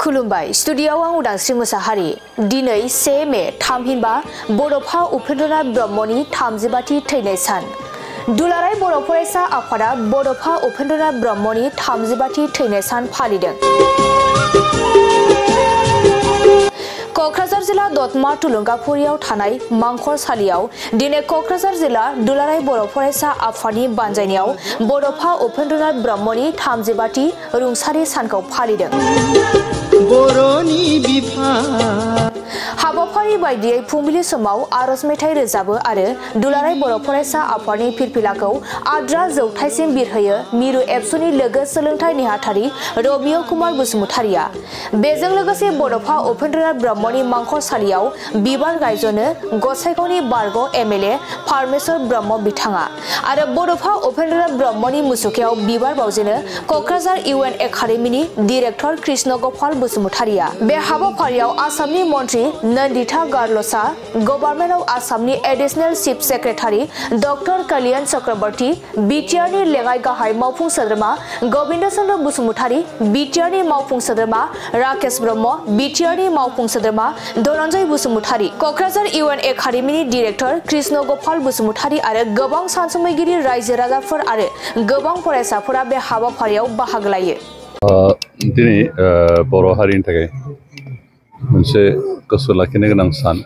खुलुमबाय स्टुडियोआव आं उदांस्रि मोसाहारि दिनै 1 मे थामहिनबा बड'फा उपेन्द्रनाथ ब्रह्मनि 35थि थैनाय सान दुलाराय बर' फरायसा आफादा बड'फा उपेन्द्रनाथ ब्रह्मनि 35थि थैनाय सान फालिदों। क'क्राझार जिल्ला दतमा थुलुंगाफुरियाव थानाय मांखरसालियाव दिनै क'क्राझार जिल्ला दुलाराय बर' फरायसा आफादनि बानजायनायाव बड'फा उपेन्द्रनाथ ब्रह्मनि 35थि रुंसारि सानखौ फालिदों। हाबाफारि बायदियै फुंबिलि समाव आरज मेथाइ रोजाबो आरो दुलाराय बर' फरायसा आफादनि फिरफिलाखौ आद्रा जौथाइसिम बिरहोयो मिरु एबसुनि लोगो सोलोंथाइ नेहाथारि रबिय कुमार बसुमतारिया। बेजों लोगोसे बड'फा उपेन्द्रनाथ ब्रह्मनि मांखरसालियाव बिबार गायजनो गसाइगावनि बारग' एमएलए पारमेश्वर ब्रह्म बिथाङा आरो बड'फा उपेन्द्रनाथ ब्रह्मनि मुसुखायाव बिबार बावजेनो क'क्राझार इउएन एकाडेमिनि डिरेक्टर कृष्ण गपाल बसुमतारिया। बे हाबाफारियाव आसामनि मन्त्रि नन्दिता गारलसा, गभर्नमेन्ट अफ आसामनि एडिशनेल चीफ सेक्रेटारि डक्टर कल्याण चक्रवर्ती, बिटिआरनि लेङाइ गाहाय मावफुं सोद्रोमा गोविन्द चन्द्र बसुमतारि, बिटिआरनि मावफुं सोद्रोमा राकेश ब्रह्म, बिटिआरनि मावफुं सोद्रोमा धनन्जय बसुमतारि, क'क्राझार इउएन एकाडेमिनि डिरेक्टर कृष्ण गपाल बसुमतारि आरो गोबां सानसुमैगिरि रायजो राजाफोर आरो गोबां फरायसाफोरा बे हाबाफारियाव बाहागो लायो। दिनै बर' हारिनि थाखाय मोनसे गोसो लाखिनो गोनां सान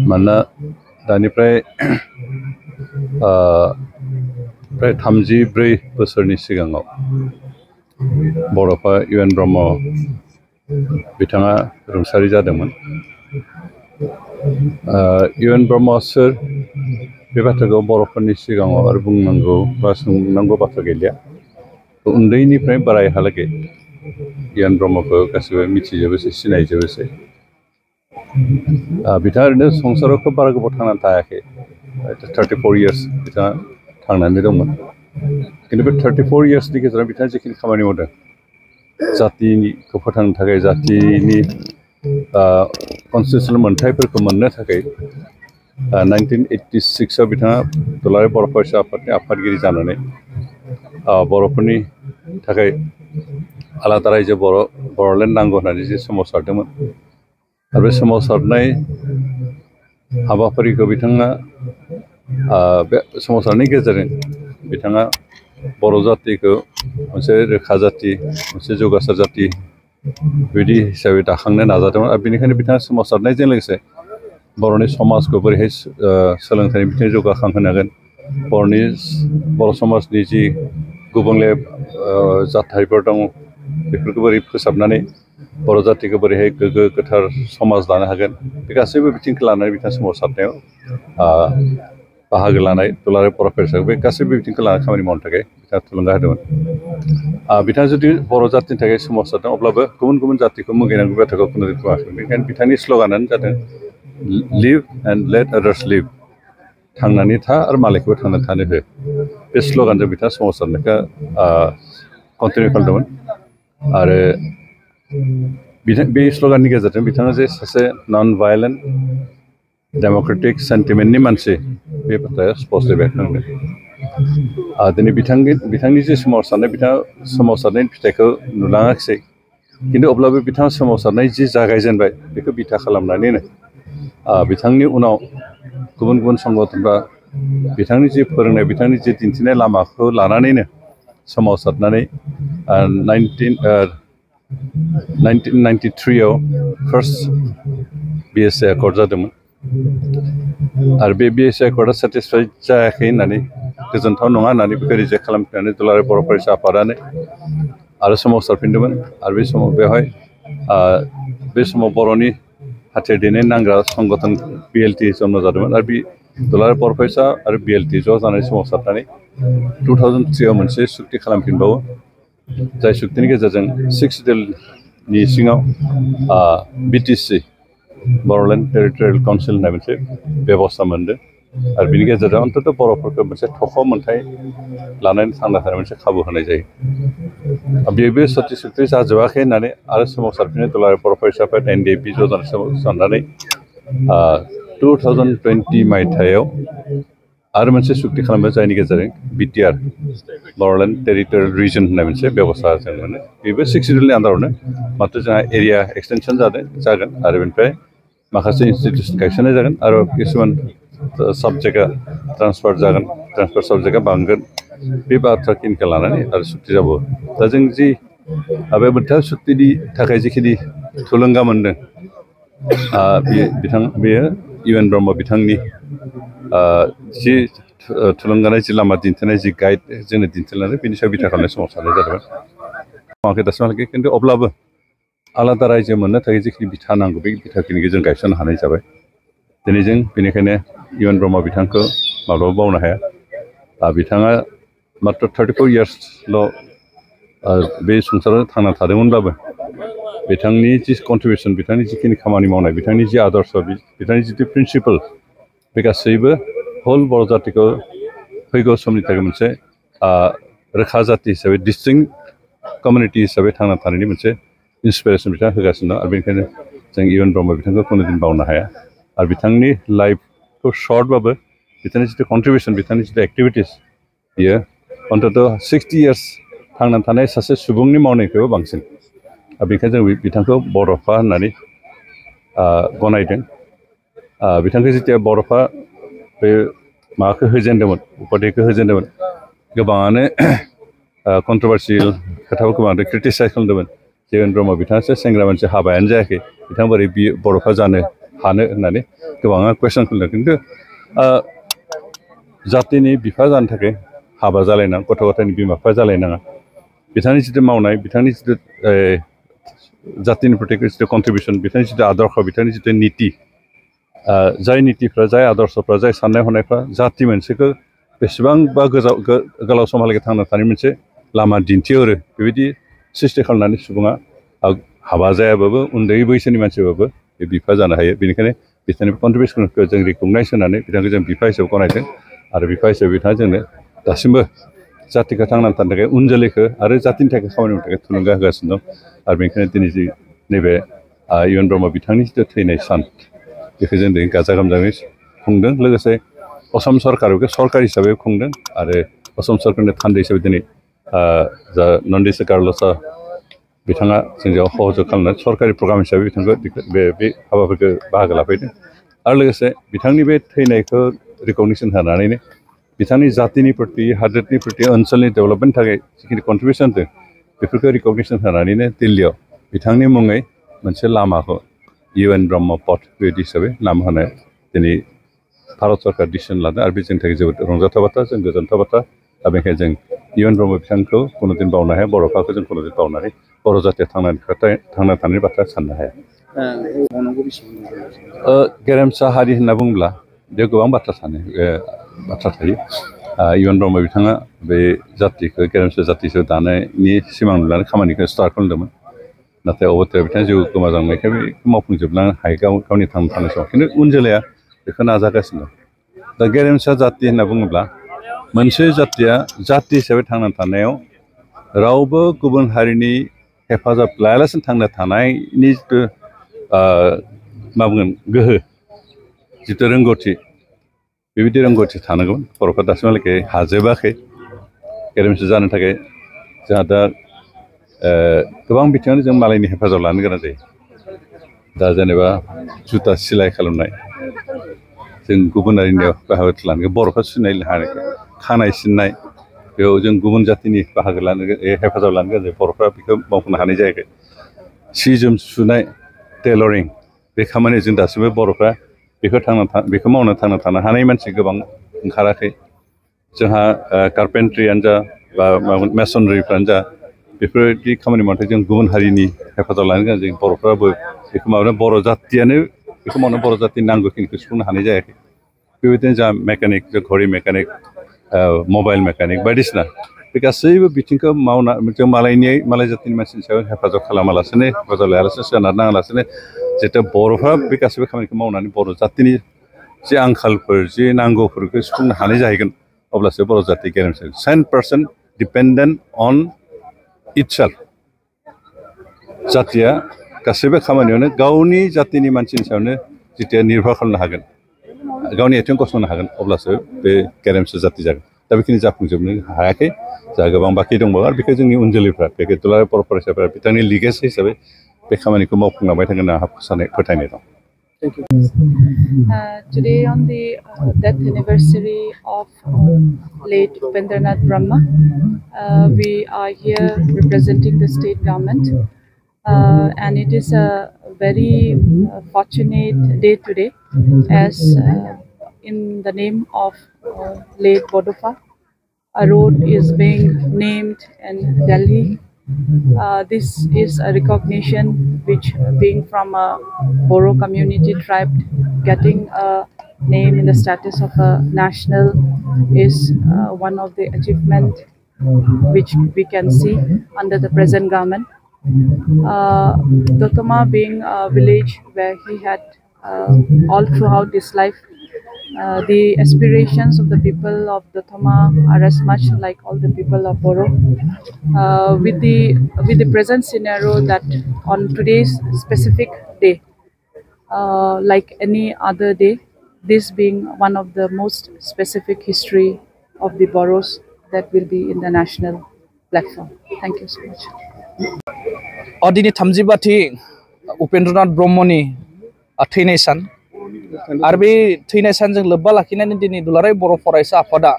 मानोना दानिफ्राय प्राय 34 बोसोरनि सिगाङाव बड'फा इउएन ब्रह्म बिथाङा रुंसारि जादोंमोन। इउएन ब्रह्मआ सोर बे बाथ्राखौ बर'फोरनि सिगाङाव आरो बुंनांगौ बा सोंनांगौ बाथ्रा गैलिया। उन्दैनिफ्राय बोरायहालागै इउएन ब्रह्मखौ गासिबो मिथिजोबोसै सिनायजोबोसै। बिथाङा ओरैनो संसाराव खोब बारा गोबाव थांनानै थायाखै, 34 इयार्स बिथाङा थांनानै दंमोन। खिन्थु बे 34 इयार्सनि गेजेराव बिथाङा जिखिनि खामानि मावदों जातिखौ फोथांनो थाखाय, जातिनि कनस्टिटिउसनेल मोनथायफोरखौ मोननो थाखाय 1986आव बिथाङा दुलाराय बर' फरायसा आफादनि आफादगिरि जानानै बर'फोरनि थाखाय आलादा रायजो बर'लेण्ड नांगौ होननानै जे सोमावसारदोंमोन आरो बे सोमावसारनाय हाबाफारिखौ बिथाङा बे सोमावसारनायनि गेजेरजों बिथाङा बर' जातिखौ मोनसे रोखा जाति, मोनसे जौगासार जाति बिदि हिसाबै दाखांनो नाजादोंमोन आरो बेनिखायनो बिथाङा सोमावसारनायजों लोगोसे बर'नि समाजखौ बोरैहाय सोलोंथाइनि बिथिङाव जौगाखांहोनो हागोन, बर' समाजनि जि गुबुंले जाथायफोर दङ बेफोरखौ बोरै फोसाबनानै बर' जातिखौ बोरैहाय गोग्गो गोथार समाज लानो हागोन, बे गासैबो बिथिंखौ लानानै बिथाङा सोमावसारनायाव बाहागो लानाय दुलाराय बर' फरायसाखौ बे गासैबो बिथिंखौ लानानै खामानि मावनो थाखाय बिथाङा थुलुंगा होदोंमोन। बिथाङा जुदि बर' जातिनि थाखाय सोमावसारदों अब्लाबो गुबुन गुबुन जातिखौ मुगैनांगौ बाथ्राखौ बुङाखै। बेनिखायनो बिथांनि स्ल'गानानो जादों live and let others live, थांनानै था आरो मालायखौबो थांनानै थानो हो। बे स्ल'गानजों बिथाङा सोमावसारनायखौ कन्टिनिउ खालामदोंमोन आरो बे स्ल'गाननि गेजेरजों बिथाङा जे सासे नन भायलेन्ट डेम'क्रेटिक सेन्टिमेन्टनि मानसि बे बाथ्राया स्पष्टयै बेरखांदों। दिनै बिथांनि जे सोमावसारनाय, बिथाङा सोमावसारनायनि फिथाइखौ नुलाङाखिसै, खिन्थु अब्लाबो बिथाङा सोमावसारनाय जि जागायजेनबाय बेखौ बिथा खालामनानैनो बिथांनि उनाव गुबुन गुबुन संगठनफ्रा बिथांनि जि फोरोंनाय, बिथांनि जि दिन्थिनाय लामाखौ लानानैनो सोमावसारनानै 1993आव फार्स्ट BSc एकर्ड जादोंमोन आरो बे BSc एकर्डआ सेटिसफाइड जायाखै होननानै, गोजोनथाव नङा होननानै बेखौ रिजेक्ट खालामफिननानै दुलाराय बर' फरायसा आफादानो आरो सोमावसारफिनदोंमोन आरो बे समाव बे समाव बर'नि हाथियार दैनाय नांग्रा संगठन BLT जन्म जादोंमोन आरो बे दुलाराय बर' फरायसा आरो BLT ज' जानानै सोमावसारनानै 2003आव मोनसे सुक्ति खालामफिनबावो, जाय सुक्तिनि गेजेरजों 6 सिडिउलनि सिङाव BTC बर'लेण्ड टेरिटरियेल काउन्सिल होननाय मोनसे बेबस्था मोनदों आरो बिनि गेजेरजों अन्तत' बर'फोरखौ मोनसे थख' मोनथाय लानानै थांना थानाय मोनसे खाबु होनाय जायो। बेबो सति सुक्ति जाजोबाखै होननानै आरो सोमावसारफिननाय दुलाराय बर' फरायसा आफाद NDP ज' जानानै सोमावसारनानै 2020 मायथाइयाव आरो मोनसे सुक्ति खालामबाय जायनि गेजेरजों बिटिआर बड'लेण्ड टेरिटरियेल रिजन होननाय मोनसे बेबस्था जों मोनो बेबो 6 सिडिउलनि आन्दारावनो मात्र जोंहा एरिया एक्सटेनसन जागोन आरो बेनिफ्राय माखासे इनस्टिट्युसन गायसननाय जागोन आरो किसुमान साबजेक्टआ ट्रान्सफार जागोन ट्रान्सफार साबजेक्टआ बांगोन बे बाथ्राखिनिखौ लानानै आरो सुक्ति जाबावो दा जों जि बे मोनथाम सुक्तिनि थाखाय जिखिनि थुलुंगा मोनदों बेयो इउ एन ब्रह्म बिथांनि जि थुलुंगानाय जि लामा दिन्थिनाय जि गाइड जोंनो दिन्थिलांदों बेनि सायाव बिथा खालामनाय समाव साननाय जादोंमोन मावाखै दासिमहालागै खिन्थु अब्लाबो आलादा रायजो मोननो थाखाय जिखिनि बिथा नांगौ बे बिथाखिनिखौ जों गायसननो हानाय जाबाय दिनै जों बेनिखायनो इउ एन ब्रह्म बिथांखौ माब्लाबा बावनो हाया बिथाङा मात्र 34 इयार्सल' बे संसाराव थांना थादोंमोनब्लाबो बिथांनि जि कन्ट्रिबिउसन बिथांनि जिखिनि खामानि मावनाय बिथांनि जि आदर्श बिथांनि जिथु प्रिन्सिपाल बे गासैबो हल बर' जातिखौ फैगौ समनि थाखाय मोनसे रोखा जाति हिसाबै डिस्टिंक्ट कमिउनिटि हिसाबै थांना थानायनि मोनसे इन्सपिरेसन बिथाङा होगासिनो दं आरो बेनिखायनो जों इउ एन ब्रह्म बिथांखौ कुनुदिन बावनो हाया आरो बिथांनि लाइफखौ सर्टबाबो बिथांनि जिथु कन्ट्रिबिउसन बिथांनि जिथु एक्टिभिटिस बियो अन्तत 60 इयार्स थांनानै थानाय सासे सुबुंनि मावनायनिख्रुइबो बांसिन बेनिखायनो जों बिथांखौ बड'फा होननानै गनायदों बिथांखौ जेथिया बड'फा बे माबाखौ होजेनदोंमोन उपाधिखौ होजेनदोंमोन गोबाङानो कन्ट्रभार्सियेल खोथाफोरखौ बांद्राय क्रिटिसाइज खालामदोंमोन इउ एन ब्रह्म बिथाङासो सेंग्रा मानसि हाबायानो जायाखै बिथां बोरै बियो बड'फा जानो हानो होननानै गोबाङा कुइसन खालामदों खिन्थु जातिनि बिफा जानो थाखाय हाबा जालायनाङा गथ' गथायनि बिमा बिफा जालायनाङा बिथांनि जिथु मावनाय बिथांनि जिथु जातिनि प्रति जिथु कन्ट्रिबिउसन बिथांनि जिथु आदर्श बिथांनि जिथु निति जाय नितिफ्रा जाय आदर्शफ्रा जाय साननाय हनायफ्रा जाति मोनसेखौ बेसेबांबा गोलाव समहालागै थांना थानाय मोनसे लामा दिन्थिहरो बेबायदि सृष्टि खालामनानै सुबुङा हाबा जायाबाबो उन्दै बैसोनि मानसिबाबो बे बिफा जानो हायो बेनिखायनो बिथांनि कन्ट्रिबिउसनखौ जों रिकगनाइज होनानै बिथांखौ जों बिफा हिसाबै गनायदों आरो बिफा हिसाबै बिथाङा जोंनो दासिमबो जातिखौ थांनानै थानो थाखाय उन जोलैखौ आरो जातिनि थाखाय खामानि मावनो थाखाय थुलुंगा होगासिनो दं आरो बेनिखायनो दिनै जि नैबे इउ एन ब्रह्म बिथांनि जिथु थैनाय सान बेखौ जों दिनै गाजा गोमजायै खुंदों लोगोसे असम सरकारबो सरकार हिसाबै खुंदों आरो असम सरकारनि थान्दै हिसाबै दिनै जा नन्दिसा गारलसा बिथाङा जोंजों सहयोग खालामनानै सरकारि प्रग्राम हिसाबै बिथांखौ बे हाबाफोरखौ बाहागो लाफैदों आरो लोगोसे बिथांनि बे थैनायखौ रिकगनिसन होनानैनो बिथांनि जातिनि प्रति हादोरनि प्रति ओनसोलनि डेभेलपमेन्टनि थाखाय जिखिनि कन्ट्रिबिउसन दं बेफोरखौ रिकगनिसन होनानैनो दिल्लीयाव बिथांनि मुङै मोनसे लामाखौ इउ एन ब्रह्म पथ बेबायदि हिसाबै नाम होनाय दिनै भारत सरकार डिसिसन लादों आरो बे जोंनि थाखाय जोबोद रंजाथाव बाथ्रा जों गोजोनथाव बाथ्रा दा बेनिखायनो जों इउ एन ब्रह्म बिथांखौ कुनुदिन बावनो हाया बड'फाखौ जों कुनुदिन बावनानै बर' जातिया थांना थानायनि बाथ्रा साननो हाया गेरेमसा हारि होनना बुङोब्ला बेयाव गोबां बाथ्रा थायो इउ एन ब्रह्म बिथाङा बे जातिखौ गेरेमसा जातिखौ दानायनि सिमां नुनानै खामानिखौ स्टार्ट खालामदोंमोन नाथाय अबथाया बिथाङा जिउ गोमाजांनायखाय बेखौ मावफुंजोबनो हायो गावनि थांना थानाय समाव खिन्थु उन जोलैया बेखौ नाजागासिनो दं दा गेरेमसा जाति होनना बुङोब्ला मोनसे जातिया जाति हिसाबै थांना थानायाव रावबो गुबुन हारिनि हेफाजाब लायालासिनो थांना थानायनि जिथु मा बुंगोन गोहो जिथु रोंगौथि बेबायदि रोंगौथि थानांगौमोन बर'फ्रा दासिमहालागै हाजोबाखै गेरेमसा जानो थाखाय जोंहा दा गोबां बिथिङावनो जों मालायनि हेफाजाब लानो गोनां जायो दा जेनेबा जुथा सिलाइ खालामनाय जों गुबुन हारिनियाव बाहागो लानो बर'फ्रा सिनाय हानाय खानाय सिननाय बेयाव जों गुबुन जातिनि बाहागो लानो हेफाजाब लानो गोनां जायो बर'फ्रा बेखौ मावफुंनो हानाय जायाखै सि जोम सुनाय टेलरिं बे खामानियाव जों दासिमबो बर'फ्रा बेखौ मावनो थांना थानो हानाय मानसि गोबां ओंखाराखै जोंहा कार्पेन्ट्रियानो जा बा मेसनरिफ्रानो जा बेफोरबायदि खामानि मावनाय जों गुबुन हारिनि हेफाजाब लानो गोनां जायो बर'फ्राबो बेखौ मावनो बर' जातियानो बेखौ मावनो बर' जातिनि नांगौखिनिखौ सुफुंनो हानाय जायाखै बेबायदिनो जा मेकानिक जा घरि मेकानिक मबाइल मेकानिक बायदिसिना बे गासैबो बिथिंखौ मावना जों मालाय जातिनि मानसिनि सायाव हेफाजाब खालामालासिनो हेफाजाब लायालासिनो सोनार नाङालासिनो जितु बर'फ्रा बे गासैबो खामानिखौ मावनानै बर' जातिनि जि आंखालफोर जि नांगौफोरखौ सुफुंनो हानाय जाहैगोन अब्लासो बर' जाति गेरेमसा 100% डिपेन्डेन्ट अन इटसेल्फ जातिया गासैबो खामानियावनो गावनि जातिनि मानसिनि सायावनो जितिया निर्भर खालामनो हागोन गावनि आथिं गसंनो हागोन अब्लासो बे गेरेमसा जाति जागोन दा बेखिनि जाफुंजोबनो हायाखै जोंहा गोबां बाखि दंबावो आरो बेखौ जोंनि उन जोलैफ्रा बे दुलाराय बर' फरायसाफोरा बिथांनि लिगेसि हिसाबै बे खामानिखौ मावफुंलांबाय थागोन होनना फोथायनाय दं। Today on the death anniversary of late Upendranath Brahma, we are here representing the state government, and it is a very fortunate day today, as in the name of late Bodofa, a road is being named in Delhi. This is a recognition which, being from a Boro community tribe, getting a name in the status of a national is one of the achievement which we can see under the present government. Dotoma being a village where he had all throughout his life, the aspirations of the people of Dotoma are as much like all the people of Boro. With the present scenario that on today's specific day, like any other day, this being one of the most specific history of the Boros that will be in the national platform. Thank you so much. Odini Tamjibati Upendranath Brahmani थैनाय सान आरो बे थैनाय सानजों लोब्बा लाखिनानै दिनै दुलाराय बर' फरायसा आफादा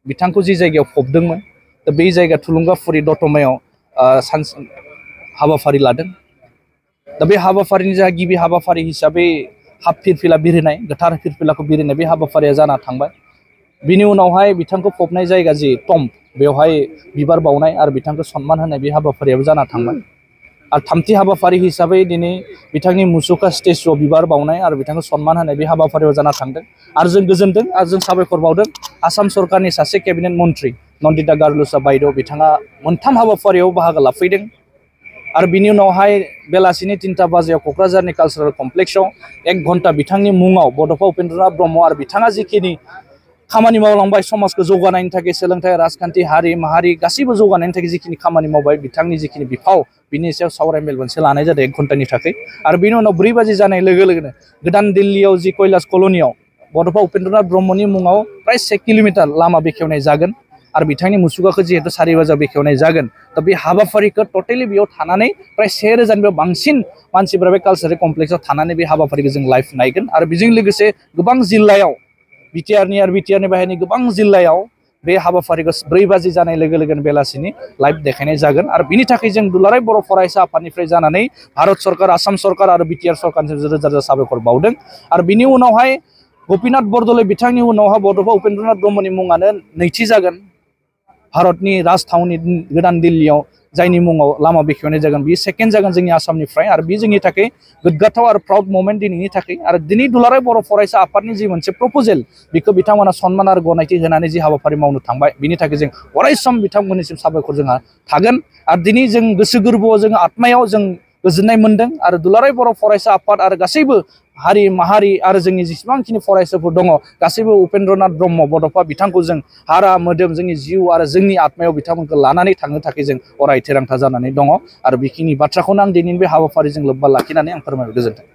बिथांखौ जि जायगायाव फबदोंमोन दा बे जायगा थुलुंगाफुरि दतमायाव हाबाफारि लादों। दा बे हाबाफारिनि जा गिबि हाबाफारि हिसाबै हाफ फिरफिला बिरहोनाय गोथार फिरफिलाखौ बिरहोनाय बे हाबाफारिया जाना थांबाय। बिनि उनावहाय बिथांखौ फबनाय जायगा जि टम्ब बेवहाय बिबार बावनाय आरो बिथांखौ सन्मान होनाय बे हाबाफारियाबो जाना थांबाय। आरो थामथि हाबाफारि हिसाबै दिनै बिथांनि मुसुखा स्टेचुआव बिबार बावनाय आरो बिथांखौ सन्मान होनाय बे हाबाफारियाव जाना थांदों आरो जों गोजोनदों आरो जों साबायखर बावदों आसाम सरकारनि सासे केबिनेट मन्त्रि नन्दिता गारलुसा बायद' बिथाङा मोनथाम हाबाफारियाव बाहागो लाफैदों आरो बिनि उनावहाय बेलासिनि 3टा बाजियाव क'क्राझारनि कालचारेल कमप्लेक्सआव 1 घन्टा बिथांनि मुङाव बड'फा उपेन्द्रनाथ ब्रह्म आरो बिथाङा जिखिनि खामानि मावलांबाय समाजखौ जौगानायनि थाखाय सोलोंथाइ राजखान्थि हारि माहारि गासैबो जौगानायनि थाखाय जिखिनि खामानि मावबाय बिथांनि जिखिनि बिफाव बिनि सायाव सावरायमेल मोनसे लानाय जादों 1 घन्टानि थाखाय आरो बिनि उनाव 4 बाजि जानाय लोगो लोगोनो गोदान दिल्लीयाव जि कैलाश कल'नियाव बड'फा उपेन्द्रनाथ ब्रह्मनि मुङाव प्राय 1 किल'मिटार लामा बेखेवनाय जागोन आरो बिथांनि मुसुखाखौ जिहेतु 4 बाजियाव बेखेवनाय जागोन दा बे हाबाफारिखौ टटेलि बेयाव थानानै प्राय 1000निबो बांसिन मानसिफोरा बे कालचारेल कमप्लेक्सआव थानानै बे हाबाफारिखौ जों लाइभ नायगोन आरो बेजों लोगोसे गोबां जिल्लायाव बिटिआरनि आरो बिटिआरनि बाहेरनि गोबां जिल्लायाव बे हाबाफारिखौ 4 बाजि जानाय लोगो लोगोनो बेलासिनि लाइभ देखायनाय जागोन आरो बिनि थाखाय जों दुलाराय बर' फरायसा आफादनिफ्राय जानानै भारत सरकार आसाम सरकार आरो बिटिआर सरकारनिसिम रोजा रोजा साबायखर बावदों आरो बिनि उनावहाय गपिनाथ बरदलै बिथांनि उनावहा बड'फा उपेन्द्रनाथ ब्रह्मनि मुङानो नैथि जागोन भारतनि राजथावनि गोदान दिल्लीयाव जायनि मुङाव लामा बेखेवनाय जागोन बे सेकेन्ड जागोन जोंनि आसामनिफ्राय आरो बे जोंनि थाखाय गोग्गाथाव आरो प्राउड मोमेन्ट दिनैनि थाखाय आरो दिनै दुलाराय बर' फरायसा आफादनि जि मोनसे प्रप'जेल बेखौ बिथांमोना सन्मान आरो गनायथि होनानै जि हाबाफारि मावनो थांबाय बिनि थाखाय जों अरायसम बिथांमोननिसिम साबायखर जोंहा थागोन आरो दिनै जों गोसो गोरबोआव जों आत्मायाव जों गोजोननाय मोनदों आरो दुलाराय बर' फरायसा आफाद आरो गासैबो हारि माहारि आरो जोंनि जेसेबांखिनि फरायसाफोर दङ गासैबो उपेन्द्रनाथ ब्रह्म बड'फा बिथांखौ जों हारा मोदोम जोंनि जिउ आरो जोंनि आत्मायाव बिथांमोनखौ लानानै थांनो थाखाय जों अराय थिरांथा जानानै दङ आरो बेखिनि बाथ्राखौनो आं दिनैनि बे हाबाफारिजों लोब्बा लाखिनानै आं फोरमायबाय। गोजोन्थों।